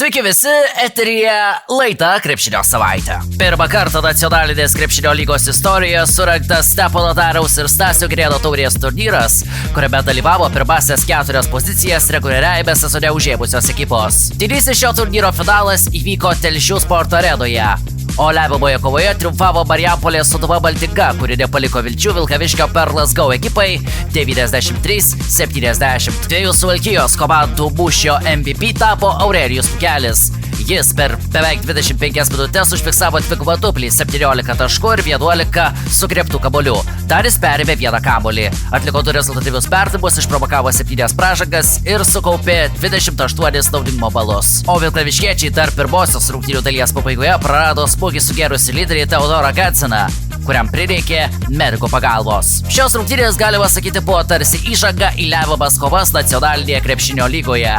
Sveiki visi, eteryje laida Krepšinio savaitė. Pirmą kartą nacionalinės krepšinio lygos istorijoje surengtas Stepono Dariaus ir Stasio Girėno taurės turnyras, kuriame dalyvavo pirmasias 4 pozicijas reguliariajame sezone užėmusios ekipos. Didysis šio turnyro finalas įvyko Telšių sporto arenoje, o lemiamoje kovoje triumfavo Marijampolės Sūduva Baltika, kuri nepaliko vilčių Vilkaviškio Perlas Go ekipai 93-70. Dviejų Suvalkijos komandų mūšio MVP tapo Aurelijus Pukelis. Jis per beveik 25 minutės užfiksavo dvigubą dublį 17 taškų ir 11 sugrėbtų kamuolių. Dar jis perėmė vieną kamuolį, atliko 2 rezultatyvius perdavimus, išprovokavo 7 pražangas ir sukaupė 28 naudingumo balus. O vilkaviškiečiai dar pirmosios rungtynių dalies pabaigoje prarado smūgį sugėrusi lyderį Teodorą Gadzeną, kuriam prireikė medikų pagalbos. Šios rungtynės, galima sakyti, buvo tarsi įžanga į lemiamas kovas nacionalinėje krepšinio lygoje,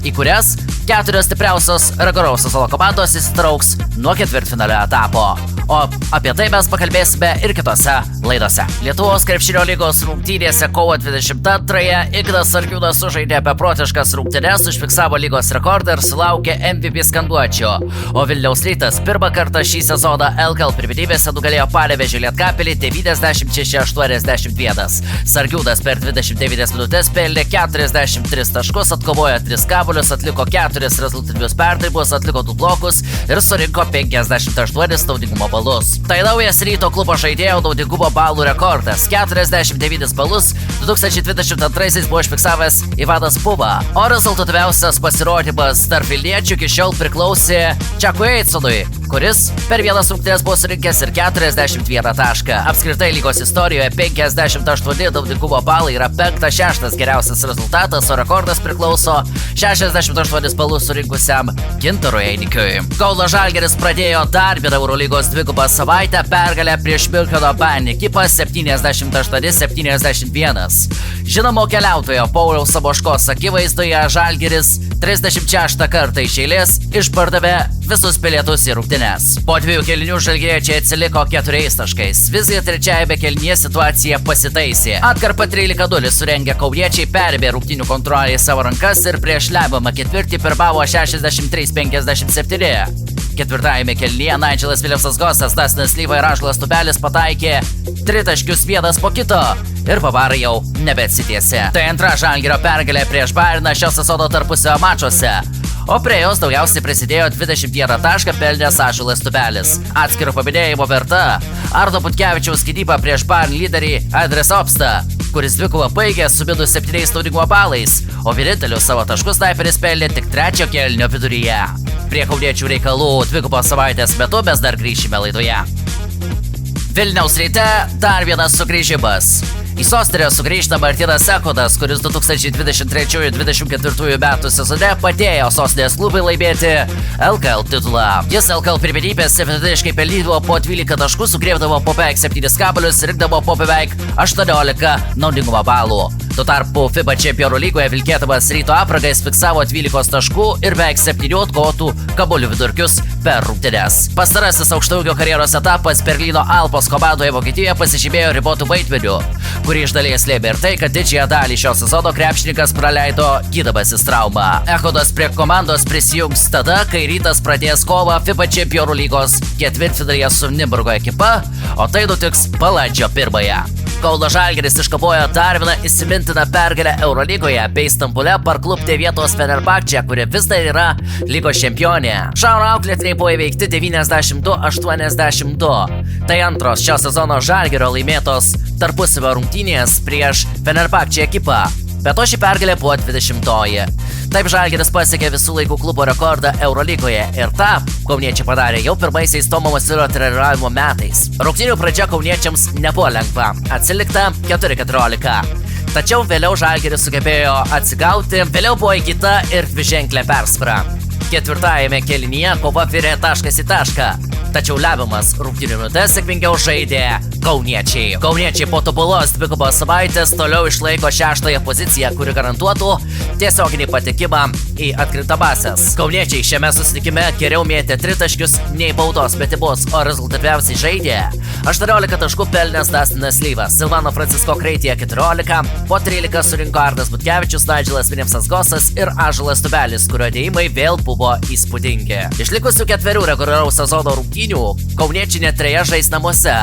į kurias 4 stipriausios reguliaraus sezono komandos įsitrauks nuo ketvirtfinalio etapo. O apie tai mes pakalbėsime ir kitose laidose. Lietuvos krepšinio lygos rungtynėse kovo 22-ąją Ignas Sargiūnas sužaidė beprotiškas rungtynes, užfiksavo lygos rekordą ir sulaukė MVP skanduočių. O Vilniaus Rytas pirmą kartą šį sezoną LKL pirmenybėse nugalėjo Panevėžio Lietkabelį 96-81. Sargiūnas per 29 minutės pelnė 43 taškus, atkovojo 3 kamuolius, atliko 4 rezultatyvius perdavimus, atliko 2 blokus ir surinko 58 naudingumo balus. Tai naujas Ryto klubo žaidėjo naudingumo balų rekordas. 49 balus 2022 buvo užfiksavęs Ivanas Puba, o rezultatyviausias pasirodymas tarp vilniečių iki šiol priklausė Čakui Eidsonui, kuris per vienas rungtynes buvo surinkęs ir 41 tašką. Apskritai lygos istorijoje 58 naudingumo balai yra 5-6 geriausias rezultatas, o rekordas priklauso 68 balų surinkusiam Gintarui Einikiui. Kauno Žalgiris pradėjo dar vieną Eurolygos dvigubą savaitę pergalę prieš Miuncheno Bayern ekipą 78-71. Žinomo keliautojo Pauliaus Samoškos akivaizdoje Žalgiris 36 kartą iš eilės išpardavė visus bilietus į rungtynes. Po 2 kėlinių žalgiriečiai atsiliko 4 taškais. Visgi trečiajame kėlinyje situacija pasitaisė. Atkarpą 13-0 surengę kauniečiai perėmė rungtynių kontrolę į savo rankas ir prieš lemiamą ketvirtį pirmavo 63-57. Ketvirtajame kėlinyje Nigelas Williamsas Gosas, Dastinas Lyva ir Ąžuolas Tubelis pataikė 3 taškius vienas po kito ir bavarai jau nebeatsitiesė. Tai antra Žalgirio pergalė prieš Bayerną šio sezono tarpusavio mačuose, o prie jos daugiausiai prisidėjo 21 tašką pelnęs Ąžuolas Tubelis. Atskiro paminėjimo verta Arno Butkevičiaus gynyba prieš Bayern lyderį Andres Opsta, kuris dvikovą baigė su minus 7 naudingumo balais, o vienintelius savo taškus snaiperis pelnė tik 3 kėlinio viduryje. Prie kauniečių reikalų dvigubos savaitės metu mes dar grįšime laidoje. Vilniaus Ryte dar vienas sugrįžimas. Į sostinę sugrįžta Martynas Echodas, kuris 2023-2024 metų sezone padėjo sostinės klubui laimėti LKL titulą. Jis LKL pirmenybėse vidutiniškai pelnydavo po 12 taškų, sugrėbdavo po beveik 7 kamuolius ir rinkdavo po beveik 18 naudingumo balų. Tuo tarpu FIBA čempionų lygoje vilkėdamas Ryto aprangą jis fiksavo 12 taškų ir beveik 7 atkovotų kamuolių vidurkius per rungtynes. Pastarasis aukštaūgio karjeros etapas Berlyno Alpos komandoje Vokietijoje pasižymėjo ribotų vaidmeniu, kurį iš dalies lėmė ir tai, kad didžiąją dalį šio sezono krepšininkas praleido gydamasis traumą. Echodas prie komandos prisijungs tada, kai Rytas pradės kovą FIBA čempionų lygos ketvirtfinalyje su Nimburgo ekipa, o tai nutiks balandžio 1. Kauno Žalgiris iškovojo dar vieną įsimintiną pergalę Eurolygoje bei Stambule parklupdė vietos Fenerbahčę, kuri vis dar yra lygos čempionė. Šauro auklėtiniai buvo įveikti 92-82. Tai antros šio sezono Žalgirio laimėtos tarpusavio rungtynės prieš Fenerbahčę ekipą. Be to ši pergalė buvo 20-oji. Taip Žalgiris pasiekė visų laikų klubo rekordą Eurolygoje ir tą kauniečiai padarė jau pirmaisiais Tomo Masiulio treniravimo metais. Rungtynių pradžia kauniečiams nebuvo lengva, atsilikta 4-14. Tačiau vėliau Žalgiris sugebėjo atsigauti, vėliau buvo įgyta ir 2-ženklė persvara. Ketvirtajame kėlinyje kova virė taškas į tašką, tačiau lemiamas rungtynių minutes sėkmingiau žaidė kauniečiai. Kauniečiai po tobulos dvigubos savaitės toliau išlaiko 6-ąją poziciją, kuri garantuotų tiesioginį patekimą į atkrintamąsias. Kauniečiai šiame susitikime geriau mėtė 3 taškius nei baudos metibus, o rezultatyviausiai žaidė 18 taškų pelnęs Dustinas Lyvas, Silvano Francisko Kraityje 14, po 13 surinko Arnas Butkevičius, Nigelas Williamsas Gosas ir Ąžuolas Tubelis, kurio dėjimai vėl buvo įspūdingi. Iš likusių 4 reguliaraus sezono rungtynių kauniečiai net 3 žais namuose,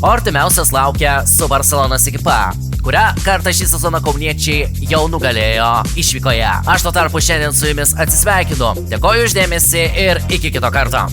o artimiausias laukia su Barcelonos ekipa, kurią kartą šį sezoną kauniečiai jau nugalėjo išvykoje. Aš tuo tarpu šiandien su jumis atsisveikinu. Dėkoju už dėmesį ir iki kito karto.